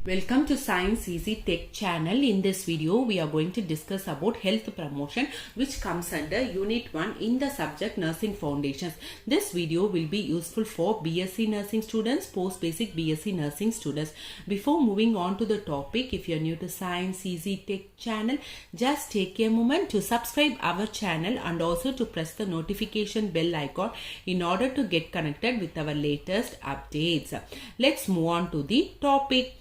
Welcome to Science Easy Tech channel. In this video, we are going to discuss about health promotion, which comes under Unit 1 in the subject Nursing Foundations. This video will be useful for Bsc Nursing students, post-basic Bsc Nursing students. Before moving on to the topic, if you are new to Science Easy Tech channel, just take a moment to subscribe our channel and also to press the notification bell icon in order to get connected with our latest updates. Let's move on to the topic.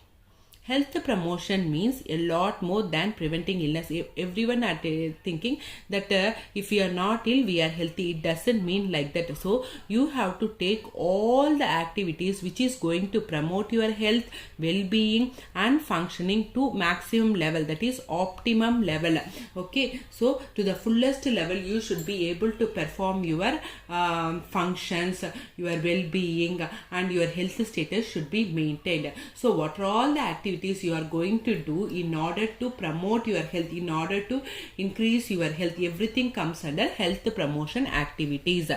Health promotion means a lot more than preventing illness. Everyone are thinking that if we are not ill, we are healthy. It doesn't mean like that. So you have to take all the activities which is going to promote your health, well-being and functioning to maximum level, that is optimum level. Okay, so to the fullest level you should be able to perform your functions, your well-being and your health status should be maintained. So what are all the activities you are going to do in order to promote your health, in order to increase your health? Everything comes under health promotion activities.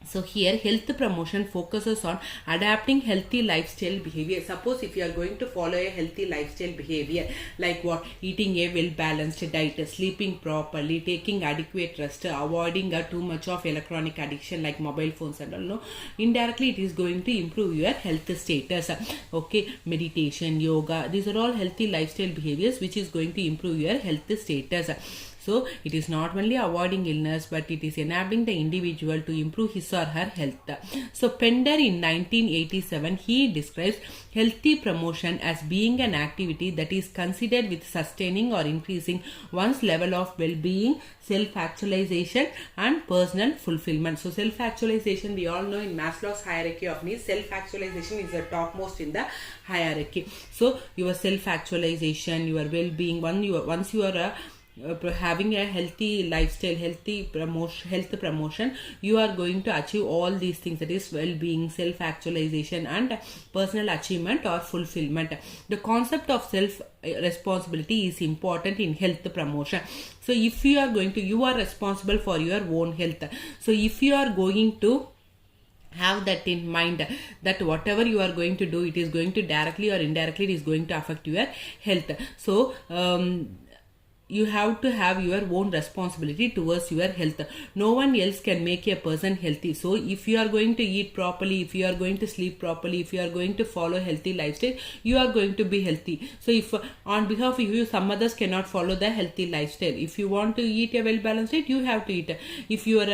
So here health promotion focuses on adapting healthy lifestyle behavior. Suppose if you are going to follow a healthy lifestyle behavior, like what? Eating a well balanced diet, sleeping properly, taking adequate rest, avoiding too much of electronic addiction like mobile phones and all, no? Indirectly it is going to improve your health status. Okay, meditation, yoga, these are all healthy lifestyle behaviors which is going to improve your health status. So it is not only avoiding illness, but it is enabling the individual to improve his or her health. So Pender in 1987, he describes healthy promotion as being an activity that is considered with sustaining or increasing one's level of well-being, self-actualization and personal fulfillment. So self-actualization, we all know in Maslow's hierarchy of needs, self-actualization is the topmost in the hierarchy. So your self-actualization, your well-being, once you are having a healthy lifestyle, health promotion, you are going to achieve all these things, that is well-being, self-actualization and personal achievement or fulfillment. The concept of self-responsibility is important in health promotion. So if you are responsible for your own health. So if you are going to have that in mind, that whatever you are going to do, it is going to directly or indirectly it is going to affect your health. So you have to have your own responsibility towards your health. No one else can make a person healthy. So if you are going to eat properly, if you are going to sleep properly, if you are going to follow healthy lifestyle, you are going to be healthy. So if on behalf of you, some others cannot follow the healthy lifestyle. If you want to eat a well balanced diet, you have to eat. If your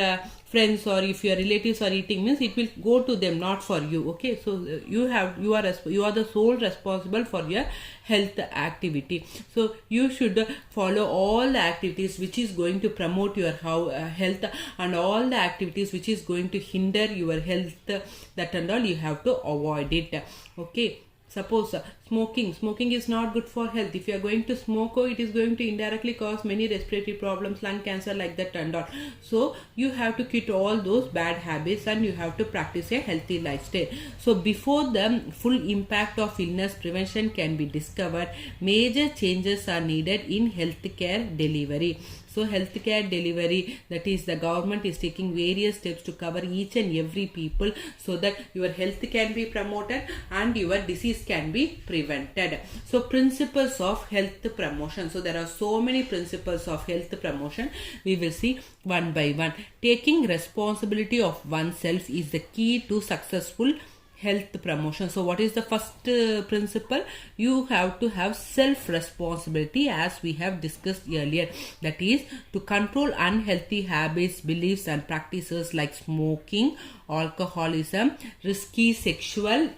friends or if your relatives are eating, means it will go to them, not for you. Okay, so you are the sole responsible for your health activity. So you should follow all the activities which is going to promote your health, and all the activities which is going to hinder your health, that and all you have to avoid it. Okay, suppose smoking is not good for health. If you are going to smoke, it is going to indirectly cause many respiratory problems, lung cancer, like that and all. So you have to quit all those bad habits and you have to practice a healthy lifestyle. So before the full impact of illness prevention can be discovered, major changes are needed in healthcare delivery. So healthcare delivery, that is the government is taking various steps to cover each and every people, so that your health can be promoted and your disease can be prevented. So principles of health promotion. So there are so many principles of health promotion. We will see one by one. Taking responsibility of oneself is the key to successful health promotion. So what is the first principle? You have to have self-responsibility, as we have discussed earlier. That is to control unhealthy habits, beliefs and practices like smoking, alcoholism, risky sexual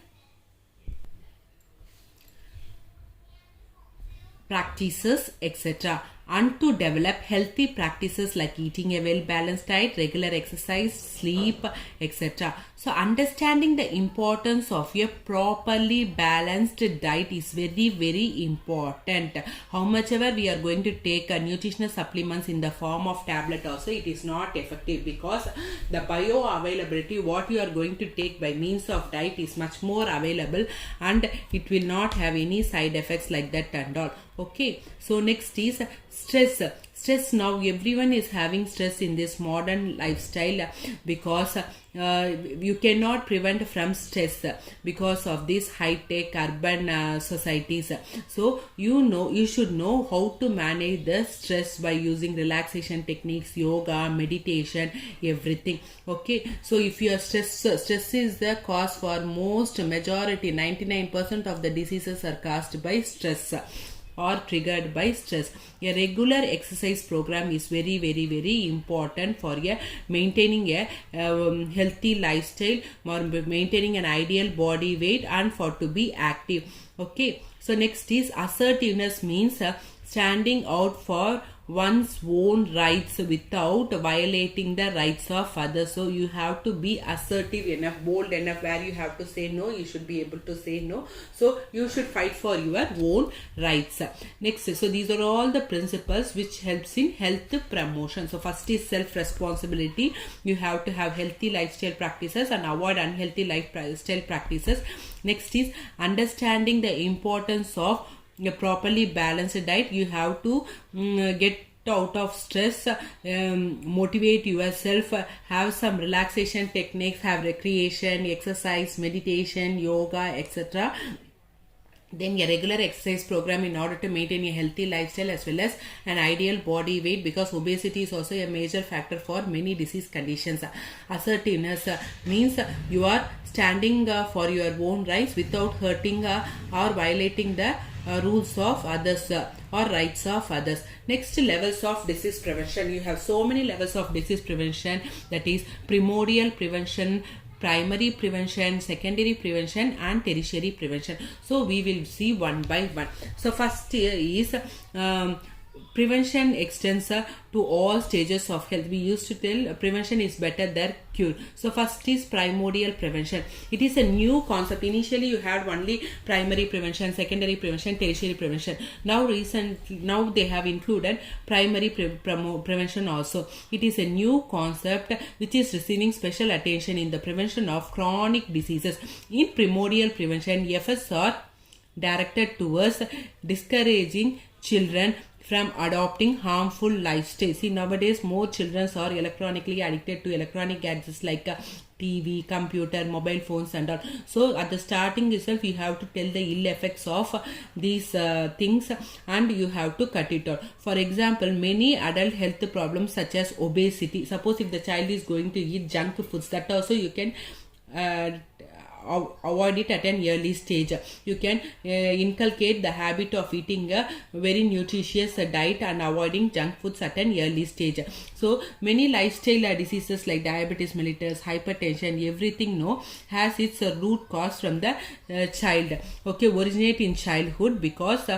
practices, etc., and to develop healthy practices like eating a well-balanced diet, regular exercise, sleep, etc. So understanding the importance of a properly balanced diet is very, very important. How much ever we are going to take nutritional supplements in the form of tablet also, it is not effective, because the bioavailability, what you are going to take by means of diet, is much more available and it will not have any side effects like that and all. Okay, so next is stress. stress. Now everyone is having stress in this modern lifestyle because you cannot prevent from stress because of these high-tech urban societies. So you should know how to manage the stress by using relaxation techniques, yoga, meditation, everything. Okay, so if you are stress is the cause for most majority 99% of the diseases are caused by stress or triggered by stress. A regular exercise program is very important for maintaining a healthy lifestyle or maintaining an ideal body weight and for to be active. Okay, so next is assertiveness, means standing out for one's own rights without violating the rights of others. So you have to be assertive enough, bold enough, where you have to say no, you should be able to say no. So you should fight for your own rights. Next, so these are all the principles which helps in health promotion. So first is self-responsibility. You have to have healthy lifestyle practices and avoid unhealthy lifestyle practices. Next is understanding the importance of a properly balanced diet. You have to get out of stress, motivate yourself, have some relaxation techniques, have recreation, exercise, meditation, yoga, etc. Then a regular exercise program in order to maintain a healthy lifestyle as well as an ideal body weight, because obesity is also a major factor for many disease conditions. Assertiveness means you are standing for your own rights without hurting or violating the rules of others or rights of others. Next, levels of disease prevention. You have so many levels of disease prevention, that is primordial prevention, primary prevention, secondary prevention and tertiary prevention. So we will see one by one. So first is prevention extends to all stages of health. We used to tell prevention is better than cure. So first is primordial prevention. It is a new concept. Initially you had only primary prevention, secondary prevention, tertiary prevention. Now they have included primary prevention also. It is a new concept which is receiving special attention in the prevention of chronic diseases. In primordial prevention, efforts are directed towards discouraging children from adopting harmful lifestyles. See, nowadays more children are electronically addicted to electronic gadgets like TV, computer, mobile phones and all. So at the starting itself you have to tell the ill effects of these things and you have to cut it out. For example, many adult health problems such as obesity. Suppose if the child is going to eat junk foods, that also you can avoid it at an early stage. You can inculcate the habit of eating a very nutritious diet and avoiding junk foods at an early stage. So many lifestyle diseases like diabetes mellitus, hypertension, everything has its root cause from the child. Okay, originate in childhood, because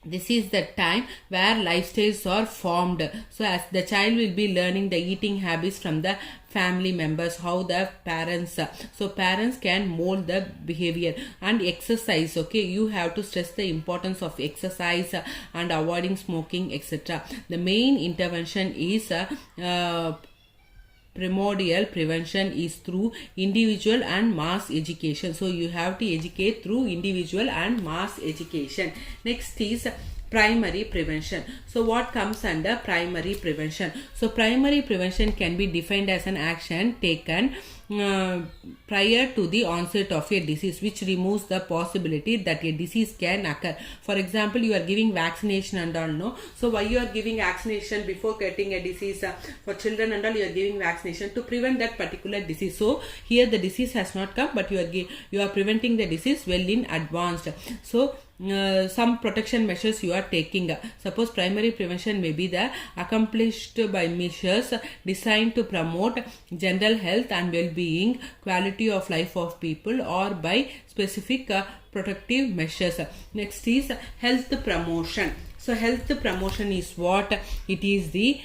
this is the time where lifestyles are formed. So as the child will be learning the eating habits from the family members, how the parents, so parents can mold the behavior. And exercise, okay, you have to stress the importance of exercise and avoiding smoking, etc. The main intervention is primordial prevention is through individual and mass education. So you have to educate through individual and mass education. Next is primary prevention. So what comes under primary prevention? So primary prevention can be defined as an action taken prior to the onset of a disease, which removes the possibility that a disease can occur. For example, you are giving vaccination and all, no? So why you are giving vaccination before getting a disease? For children and all, you are giving vaccination to prevent that particular disease. So here the disease has not come, but you are preventing the disease well in advance. So some protection measures you are taking. Suppose primary prevention may be accomplished by measures designed to promote general health and well-being, quality of life of people, or by specific protective measures. Next is health promotion. So health promotion is what? It is the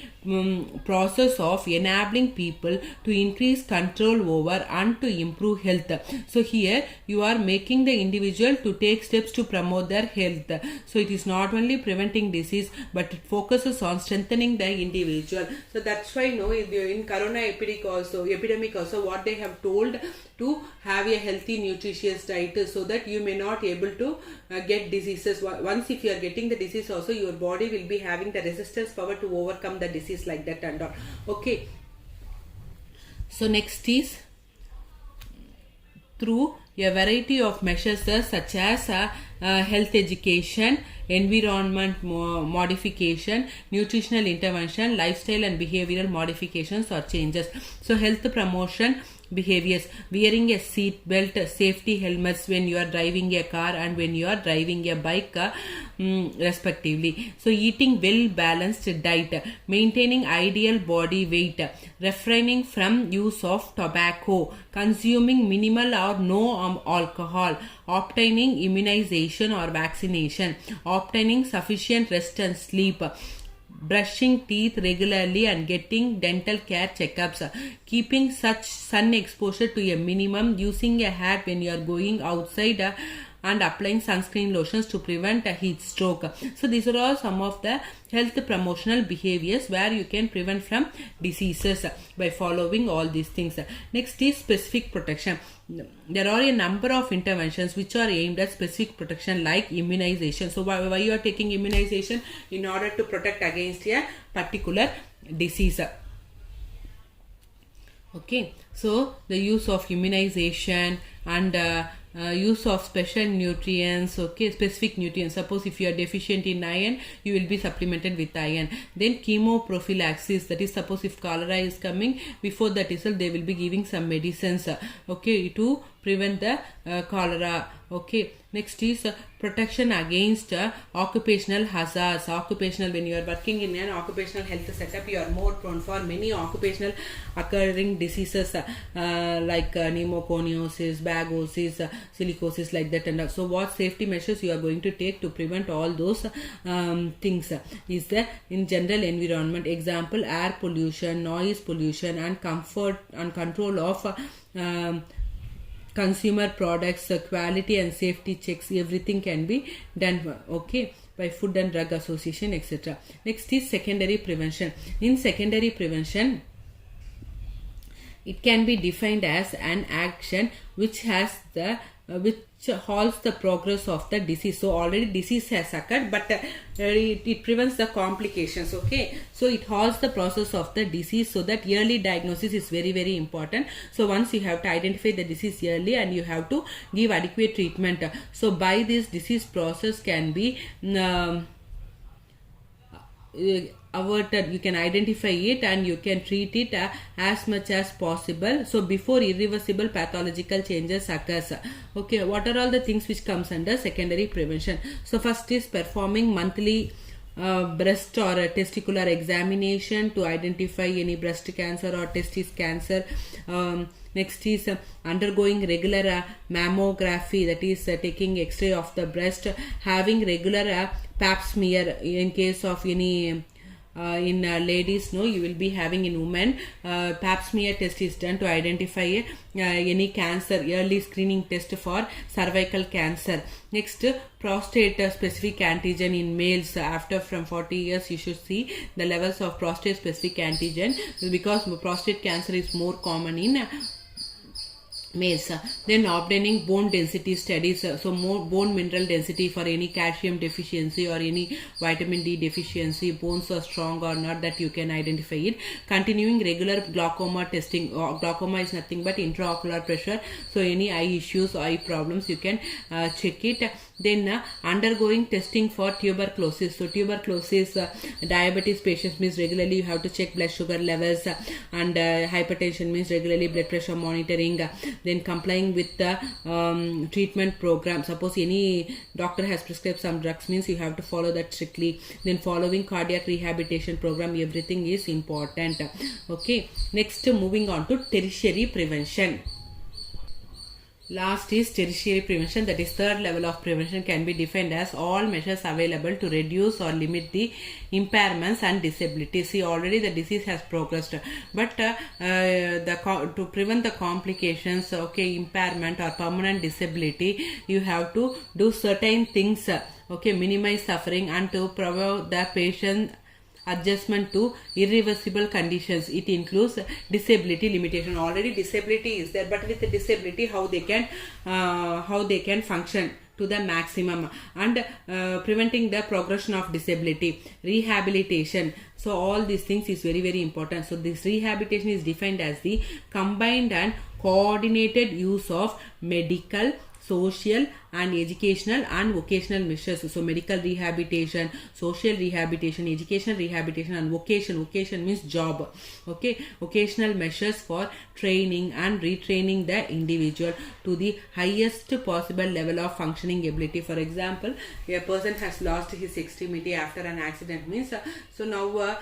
process of enabling people to increase control over and to improve health. So here you are making the individual to take steps to promote their health. So it is not only preventing disease, but it focuses on strengthening the individual. So that's why in corona epidemic also what they have told to have a healthy nutritious diet so that you may not able to get diseases. Once if you are getting the disease also, your body will be having the resistance power to overcome the disease like that and all. Okay, so next is through a variety of measures such as health education, environment modification, nutritional intervention, lifestyle and behavioral modifications or changes. So health promotion behaviors: wearing a seat belt, safety helmets when you are driving a car and when you are driving a bike respectively. So eating well balanced diet, maintaining ideal body weight, refraining from use of tobacco, consuming minimal or no alcohol, obtaining immunization or vaccination, obtaining sufficient rest and sleep, brushing teeth regularly and getting dental care checkups, keeping such sun exposure to a minimum, using a hat when you are going outside and applying sunscreen lotions to prevent a heat stroke. So these are all some of the health promotional behaviors where you can prevent from diseases by following all these things. Next is specific protection. There are a number of interventions which are aimed at specific protection like immunization. So why you are taking immunization? In order to protect against a particular disease. Okay, so the use of immunization and use of special nutrients, okay, specific nutrients. Suppose if you are deficient in iron, you will be supplemented with iron. Then chemoprophylaxis, that is suppose if cholera is coming, before that itself they will be giving some medicines, okay, to prevent the cholera. Okay, next is protection against occupational hazards. Occupational, when you are working in an occupational health setup, you are more prone for many occupational occurring diseases like pneumoconiosis, bagosis, silicosis like that. And so what safety measures you are going to take to prevent all those things is the in general environment. Example, air pollution, noise pollution and comfort and control of consumer products, quality and safety checks, everything can be done, okay, by Food and Drug Association, etc. Next is secondary prevention. In secondary prevention, it can be defined as an action which has the which halts the progress of the disease. So already disease has occurred, but it prevents the complications. Okay, so it halts the process of the disease, so that early diagnosis is very, very important. So once you have to identify the disease early and you have to give adequate treatment. So by this, disease process can be averted. You can identify it and you can treat it as much as possible, so before irreversible pathological changes occurs. Okay, what are all the things which comes under secondary prevention? So first is performing monthly breast or testicular examination to identify any breast cancer or testis cancer. Next is undergoing regular mammography, that is taking x-ray of the breast, having regular pap smear in case of any in ladies, no, you will be having in women. Pap smear test is done to identify any cancer, early screening test for cervical cancer. Next, prostate specific antigen in males. After from 40 years you should see the levels of prostate specific antigen, because prostate cancer is more common in males. Then obtaining bone density studies, so more bone mineral density for any calcium deficiency or any vitamin D deficiency, bones are strong or not, that you can identify it. Continuing regular glaucoma testing. Glaucoma is nothing but intraocular pressure, so any eye issues, eye problems, you can check it. Then undergoing testing for tuberculosis. So tuberculosis, diabetes patients means regularly you have to check blood sugar levels, and hypertension means regularly blood pressure monitoring. Then complying with the treatment program. Suppose any doctor has prescribed some drugs, means you have to follow that strictly. Then following cardiac rehabilitation program, everything is important. Okay, next moving on to tertiary prevention. Last is tertiary prevention, that is third level of prevention, can be defined as all measures available to reduce or limit the impairments and disabilities. See, already the disease has progressed, but to prevent the complications, okay, impairment or permanent disability, you have to do certain things, okay, minimize suffering and to provide the patient adjustment to irreversible conditions. It includes disability limitation. Already disability is there, but with the disability how they can function to the maximum, and preventing the progression of disability, rehabilitation. So all these things is very, very important. So this rehabilitation is defined as the combined and coordinated use of medical, social and educational and vocational measures. So medical rehabilitation, social rehabilitation, educational rehabilitation, and vocation means job. Okay, vocational measures for training and retraining the individual to the highest possible level of functioning ability. For example, a person has lost his extremity after an accident, means so now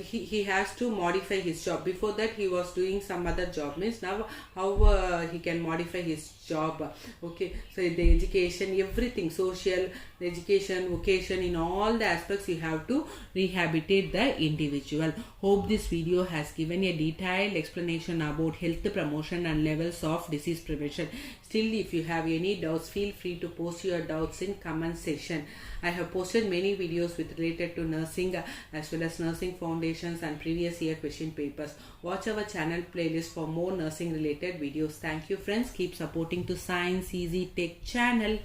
he has to modify his job. Before that he was doing some other job, means now how he can modify his job. Okay, so the education, everything, social, education, vocation, in all the aspects you have to rehabilitate the individual. Hope this video has given a detailed explanation about health promotion and levels of disease prevention. Still, if you have any doubts, feel free to post your doubts in comment section. I have posted many videos with related to nursing as well as nursing foundations and previous year question papers. Watch our channel playlist for more nursing related videos. Thank you friends. Keep supporting to Science Easy Tech channel.